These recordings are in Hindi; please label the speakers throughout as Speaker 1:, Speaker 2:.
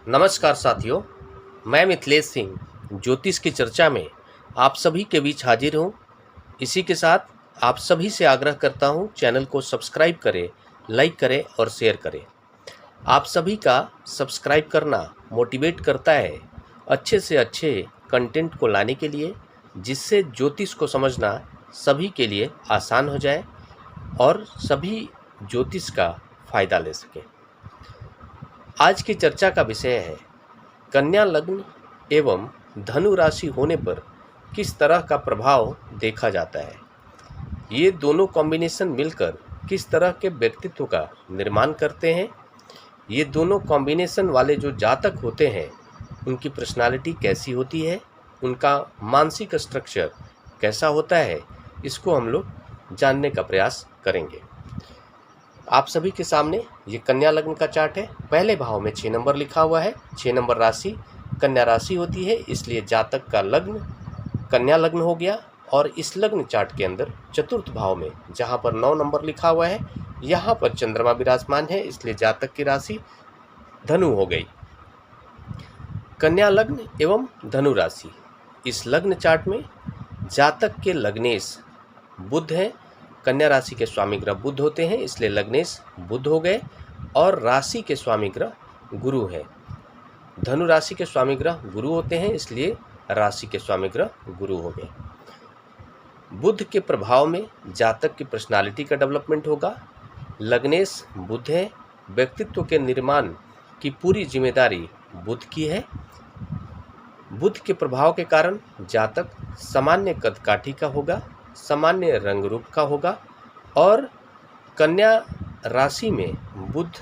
Speaker 1: नमस्कार साथियों, मैं मिथिलेश सिंह ज्योतिष की चर्चा में आप सभी के बीच हाजिर हूँ। इसी के साथ आप सभी से आग्रह करता हूँ, चैनल को सब्सक्राइब करें, लाइक करें और शेयर करें। आप सभी का सब्सक्राइब करना मोटिवेट करता है अच्छे से अच्छे कंटेंट को लाने के लिए, जिससे ज्योतिष को समझना सभी के लिए आसान हो जाए और सभी ज्योतिष का फ़ायदा ले सकें। आज की चर्चा का विषय है कन्या लग्न एवं धनु राशि होने पर किस तरह का प्रभाव देखा जाता है। ये दोनों कॉम्बिनेशन मिलकर किस तरह के व्यक्तित्व का निर्माण करते हैं। ये दोनों कॉम्बिनेशन वाले जो जातक होते हैं उनकी पर्सनालिटी कैसी होती है, उनका मानसिक स्ट्रक्चर कैसा होता है, इसको हम लोग जानने का प्रयास करेंगे। आप सभी के सामने ये कन्या लग्न का चार्ट है। पहले भाव में 6 नंबर लिखा हुआ है। 6 नंबर राशि कन्या राशि होती है, इसलिए जातक का लग्न कन्या लग्न हो गया। और इस लग्न चार्ट के अंदर चतुर्थ भाव में जहाँ पर 9 नंबर लिखा हुआ है, यहाँ पर चंद्रमा विराजमान है, इसलिए जातक की राशि धनु हो गई। कन्या लग्न एवं धनु राशि, इस लग्न चार्ट में जातक के लग्नेश बुध हैं। कन्या राशि के स्वामी ग्रह बुध होते हैं, इसलिए लग्नेश बुध हो गए। और राशि के स्वामी ग्रह गुरु हैं। धनु राशि के स्वामी ग्रह गुरु होते हैं, इसलिए राशि के स्वामी ग्रह गुरु हो गए। बुध के प्रभाव में जातक की पर्सनालिटी का डेवलपमेंट होगा। लग्नेश बुध है, व्यक्तित्व के निर्माण की पूरी जिम्मेदारी बुध की है। बुध के प्रभाव के कारण जातक सामान्य कद काठी का होगा, सामान्य रंग रूप का होगा। और कन्या राशि में बुध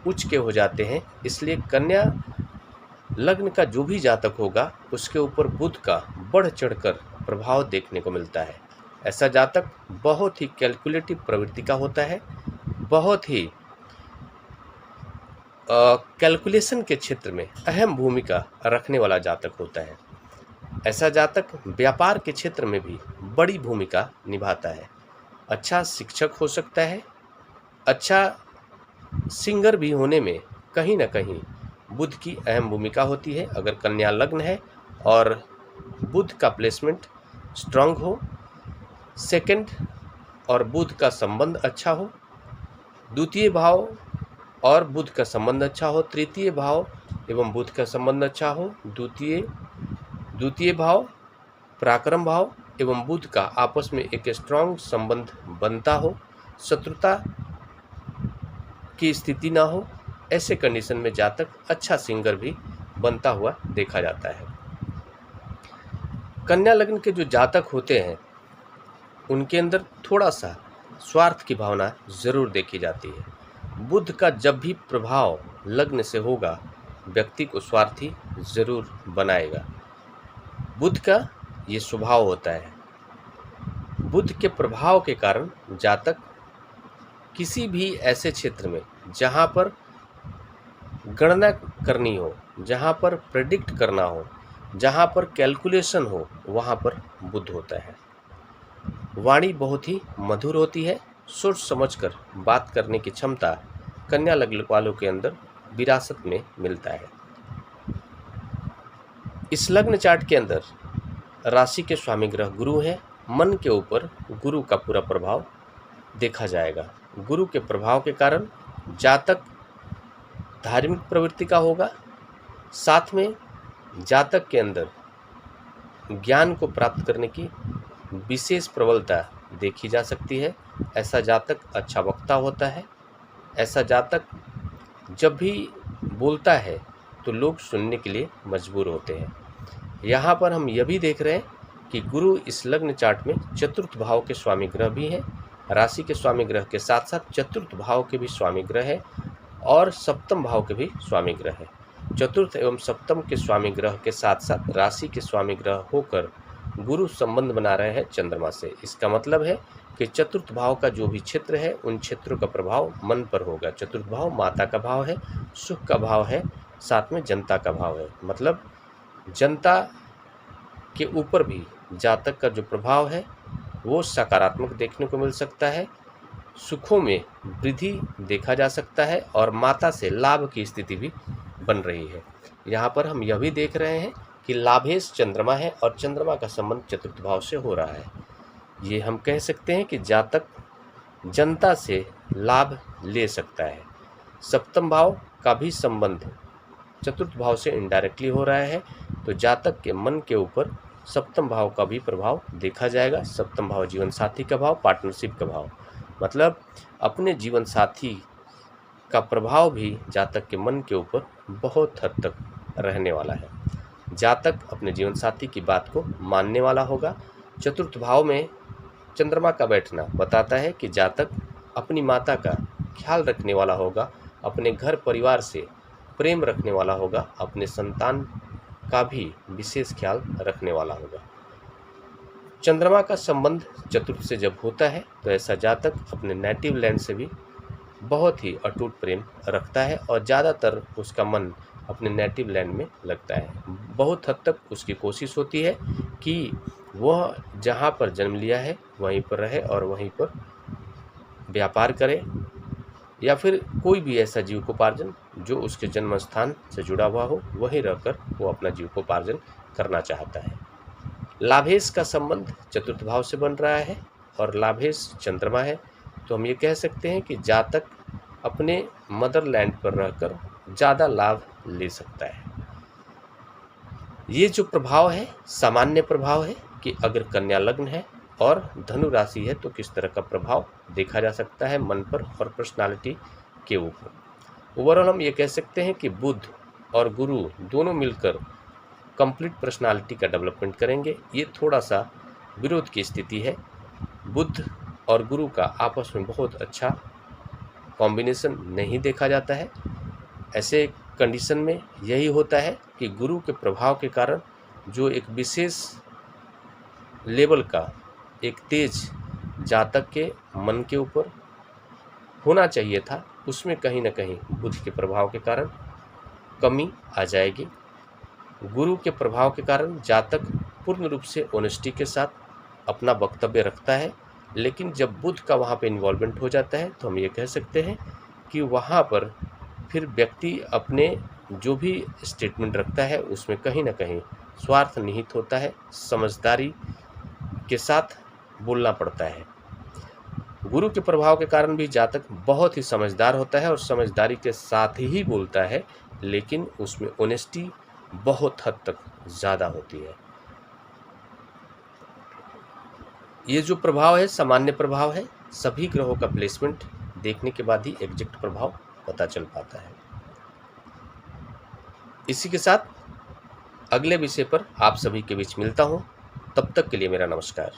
Speaker 1: उच्च के हो जाते हैं, इसलिए कन्या लग्न का जो भी जातक होगा उसके ऊपर बुध का बढ़ चढ़कर प्रभाव देखने को मिलता है। ऐसा जातक बहुत ही कैलकुलेटिव प्रवृत्ति का होता है, बहुत ही कैलकुलेशन के क्षेत्र में अहम भूमिका रखने वाला जातक होता है। ऐसा जातक व्यापार के क्षेत्र में भी बड़ी भूमिका निभाता है। अच्छा शिक्षक हो सकता है, अच्छा सिंगर भी होने में कहीं ना कहीं बुध की अहम भूमिका होती है। अगर कन्या लग्न है और बुध का प्लेसमेंट स्ट्रांग हो, सेकंड और बुध का संबंध अच्छा हो, द्वितीय भाव और बुध का संबंध अच्छा हो, तृतीय भाव एवं बुध का संबंध अच्छा हो, द्वितीय भाव, पराक्रम भाव एवं बुध का आपस में एक स्ट्रांग संबंध बनता हो, शत्रुता की स्थिति ना हो, ऐसे कंडीशन में जातक अच्छा सिंगर भी बनता हुआ देखा जाता है। कन्या लग्न के जो जातक होते हैं उनके अंदर थोड़ा सा स्वार्थ की भावना जरूर देखी जाती है। बुध का जब भी प्रभाव लग्न से होगा, व्यक्ति को स्वार्थी जरूर बनाएगा। बुध का ये स्वभाव होता है। बुध के प्रभाव के कारण जातक किसी भी ऐसे क्षेत्र में जहाँ पर गणना करनी हो, जहाँ पर प्रेडिक्ट करना हो, जहाँ पर कैलकुलेशन हो, वहाँ पर बुध होता है। वाणी बहुत ही मधुर होती है। सोच समझकर बात करने की क्षमता कन्या लग्न वालों के अंदर विरासत में मिलता है। इस लग्न चार्ट के अंदर राशि के स्वामी ग्रह गुरु है। मन के ऊपर गुरु का पूरा प्रभाव देखा जाएगा। गुरु के प्रभाव के कारण जातक धार्मिक प्रवृत्ति का होगा। साथ में जातक के अंदर ज्ञान को प्राप्त करने की विशेष प्रबलता देखी जा सकती है। ऐसा जातक अच्छा वक्ता होता है। ऐसा जातक जब भी बोलता है तो लोग सुनने के लिए मजबूर होते हैं। यहाँ पर हम यह भी देख रहे हैं कि गुरु इस लग्न चार्ट में चतुर्थ भाव के स्वामी ग्रह भी हैं। राशि के स्वामी ग्रह के साथ साथ चतुर्थ भाव के भी स्वामी ग्रह है और सप्तम भाव के भी स्वामी ग्रह है। चतुर्थ एवं सप्तम के स्वामी ग्रह के साथ साथ राशि के स्वामी ग्रह होकर गुरु संबंध बना रहे हैं चंद्रमा से। इसका मतलब है कि चतुर्थ भाव का जो भी क्षेत्र है उन क्षेत्रों का प्रभाव मन पर होगा। चतुर्थ भाव माता का भाव है, सुख का भाव है, साथ में जनता का भाव है। मतलब जनता के ऊपर भी जातक का जो प्रभाव है वो सकारात्मक देखने को मिल सकता है। सुखों में वृद्धि देखा जा सकता है और माता से लाभ की स्थिति भी बन रही है। यहाँ पर हम यह भी देख रहे हैं कि लाभेश चंद्रमा है और चंद्रमा का संबंध चतुर्थ भाव से हो रहा है। ये हम कह सकते हैं कि जातक जनता से लाभ ले सकता है। सप्तम भाव का भी संबंध चतुर्थ भाव से इनडायरेक्टली हो रहा है, तो जातक के मन के ऊपर सप्तम भाव का भी प्रभाव देखा जाएगा। सप्तम भाव जीवन साथी का भाव, पार्टनरशिप का भाव, मतलब अपने जीवन साथी का प्रभाव भी जातक के मन के ऊपर बहुत हद तक रहने वाला है। जातक अपने जीवन साथी की बात को मानने वाला होगा। चतुर्थ भाव में चंद्रमा का बैठना बताता है कि जातक अपनी माता का ख्याल रखने वाला होगा, अपने घर परिवार से प्रेम रखने वाला होगा, अपने संतान का भी विशेष ख्याल रखने वाला होगा। चंद्रमा का संबंध चतुर्थ से जब होता है तो ऐसा जातक अपने नेटिव लैंड से भी बहुत ही अटूट प्रेम रखता है और ज़्यादातर उसका मन अपने नेटिव लैंड में लगता है। बहुत हद तक उसकी कोशिश होती है कि वह जहाँ पर जन्म लिया है वहीं पर रहे और वहीं पर व्यापार करे, या फिर कोई भी ऐसा जीविकोपार्जन जो उसके जन्म स्थान से जुड़ा हुआ हो, वहीं रहकर वो अपना जीविकोपार्जन करना चाहता है। लाभेश का संबंध चतुर्थ भाव से बन रहा है और लाभेश चंद्रमा है, तो हम ये कह सकते हैं कि जातक अपने मदरलैंड पर रहकर ज़्यादा लाभ ले सकता है। ये जो प्रभाव है सामान्य प्रभाव है कि अगर कन्या लग्न है और धनु राशि है तो किस तरह का प्रभाव देखा जा सकता है मन पर और पर्सनालिटी के ऊपर। ओवरऑल हम ये कह सकते हैं कि बुध और गुरु दोनों मिलकर कंप्लीट पर्सनालिटी का डेवलपमेंट करेंगे। ये थोड़ा सा विरोध की स्थिति है। बुध और गुरु का आपस में बहुत अच्छा कॉम्बिनेशन नहीं देखा जाता है। ऐसे कंडीशन में यही होता है कि गुरु के प्रभाव के कारण जो एक विशेष लेवल का एक तेज जातक के मन के ऊपर होना चाहिए था, उसमें कहीं ना कहीं बुध के प्रभाव के कारण कमी आ जाएगी। गुरु के प्रभाव के कारण जातक पूर्ण रूप से ऑनेस्टी के साथ अपना वक्तव्य रखता है, लेकिन जब बुध का वहाँ पे इन्वॉल्वमेंट हो जाता है तो हम ये कह सकते हैं कि वहाँ पर फिर व्यक्ति अपने जो भी स्टेटमेंट रखता है उसमें कहीं ना कहीं स्वार्थ निहित होता है, समझदारी के साथ बोलना पड़ता है। गुरु के प्रभाव के कारण भी जातक बहुत ही समझदार होता है और समझदारी के साथ ही बोलता है, लेकिन उसमें ऑनेस्टी बहुत हद तक ज़्यादा होती है। ये जो प्रभाव है सामान्य प्रभाव है, सभी ग्रहों का प्लेसमेंट देखने के बाद ही एग्जैक्ट प्रभाव पता चल पाता है। इसी के साथ अगले विषय पर आप सभी के बीच मिलता हूँ। तब तक के लिए मेरा नमस्कार।